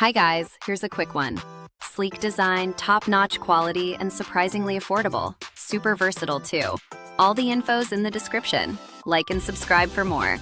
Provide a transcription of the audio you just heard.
Hi guys, here's a quick one. Sleek design, top-notch quality, and surprisingly affordable. Super versatile too. All the info's in the description. Like and subscribe for more.